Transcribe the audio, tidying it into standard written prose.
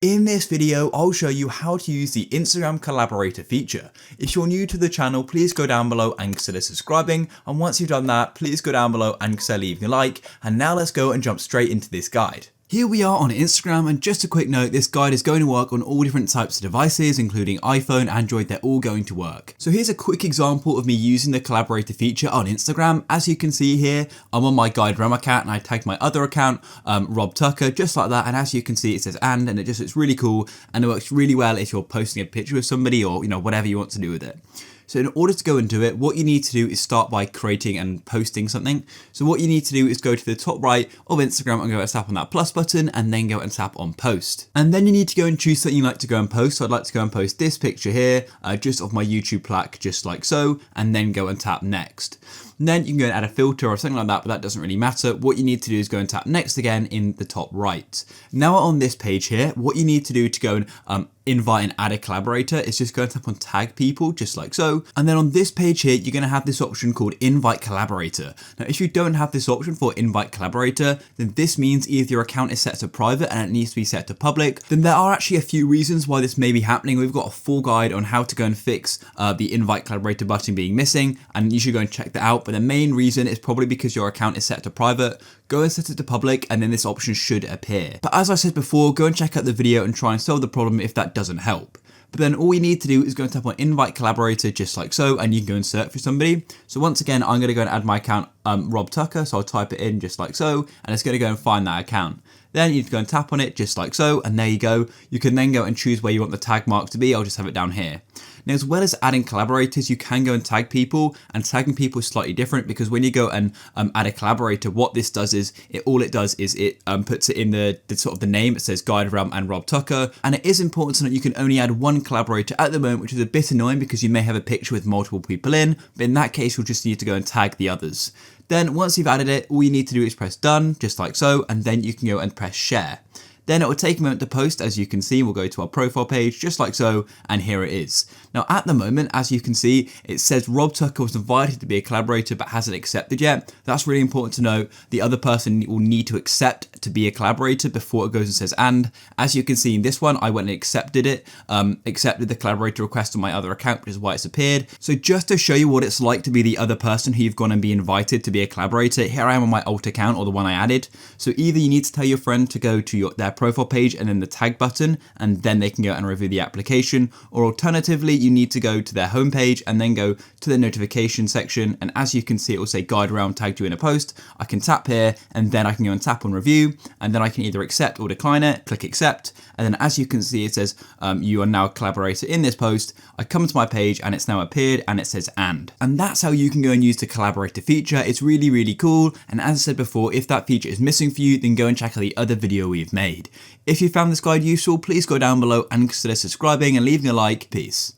In this video, I'll show you how to use the Instagram collaborator feature. If you're new to the channel, please go down below and consider subscribing. And once you've done that, please go down below and consider leaving a like. And now let's go and jump straight into this guide. Here we are on Instagram, and just a quick note, this guide is going to work on all different types of devices, including iPhone, Android, they're all going to work. So here's a quick example of me using the collaborator feature on Instagram. As you can see here, I'm on my GuideRealm account and I tagged my other account, Rob Tucker, just like that. And as you can see, it says and it just looks really cool, and it works really well if you're posting a picture with somebody or, whatever you want to do with it. So in order to go and do it, what you need to do is start by creating and posting something. So what you need to do is go to the top right of Instagram and go and tap on that plus button and then go and tap on post. And then you need to go and choose something you like to go and post. So I'd like to go and post this picture here, just of my YouTube plaque, just like so, and then go and tap next. And then you can go and add a filter or something like that, but that doesn't really matter. What you need to do is go and tap next again in the top right. Now on this page here, what you need to do to go and invite and add a collaborator is just go and tap on tag people, just like so. And then on this page here, you're going to have this option called invite collaborator. Now, if you don't have this option for invite collaborator, then this means either your account is set to private and it needs to be set to public. Then there are actually a few reasons why this may be happening. We've got a full guide on how to go and fix the invite collaborator button being missing, and you should go and check that out. But the main reason is probably because your account is set to private. Go and set it to public, and then this option should appear. But as I said before, go and check out the video and try and solve the problem if that doesn't help. But then all you need to do is go and tap on invite collaborator, just like so, and you can go and search for somebody. So once again, I'm going to go and add my account, Rob Tucker. So I'll type it in just like so, and it's going to go and find that account. Then you need to go and tap on it just like so, and there you go. You can then go and choose where you want the tag mark to be. I'll just have it down here. Now, as well as adding collaborators, you can go and tag people, and tagging people is slightly different because when you go and add a collaborator, what this does is it puts it in the sort of the name. It says GuideRealm and Rob Tucker, and it is important to note you can only add one collaborator at the moment, which is a bit annoying because you may have a picture with multiple people in, but in that case, you'll just need to go and tag the others. Then once you've added it, all you need to do is press done, just like so, and then you can go and press share. Then it will take a moment to post. As you can see, we'll go to our profile page just like so, and here it is. Now at the moment, as you can see, it says Rob Tucker was invited to be a collaborator but hasn't accepted yet. That's really important to note. The other person will need to accept to be a collaborator before it goes and says and. As you can see in this one, I went and accepted it, accepted the collaborator request on my other account, which is why it's appeared. So just to show you what it's like to be the other person who you've gone and be invited to be a collaborator, here I am on my alt account, or the one I added. So either you need to tell your friend to go to their profile page and then the tag button, and then they can go and review the application, or alternatively you need to go to their homepage and then go to the notification section, and as you can see it will say GuideRealm tagged you in a post. I can tap here and then I can go and tap on review, and then I can either accept or decline it. Click accept, and then as you can see it says you are now a collaborator in this post. I come to my page and it's now appeared and it says and that's how you can go and use the collaborator feature. It's really, really cool, and as I said before, if that feature is missing for you, then go and check out the other video we've made. If you found this guide useful, please go down below and consider subscribing and leaving a like. Peace.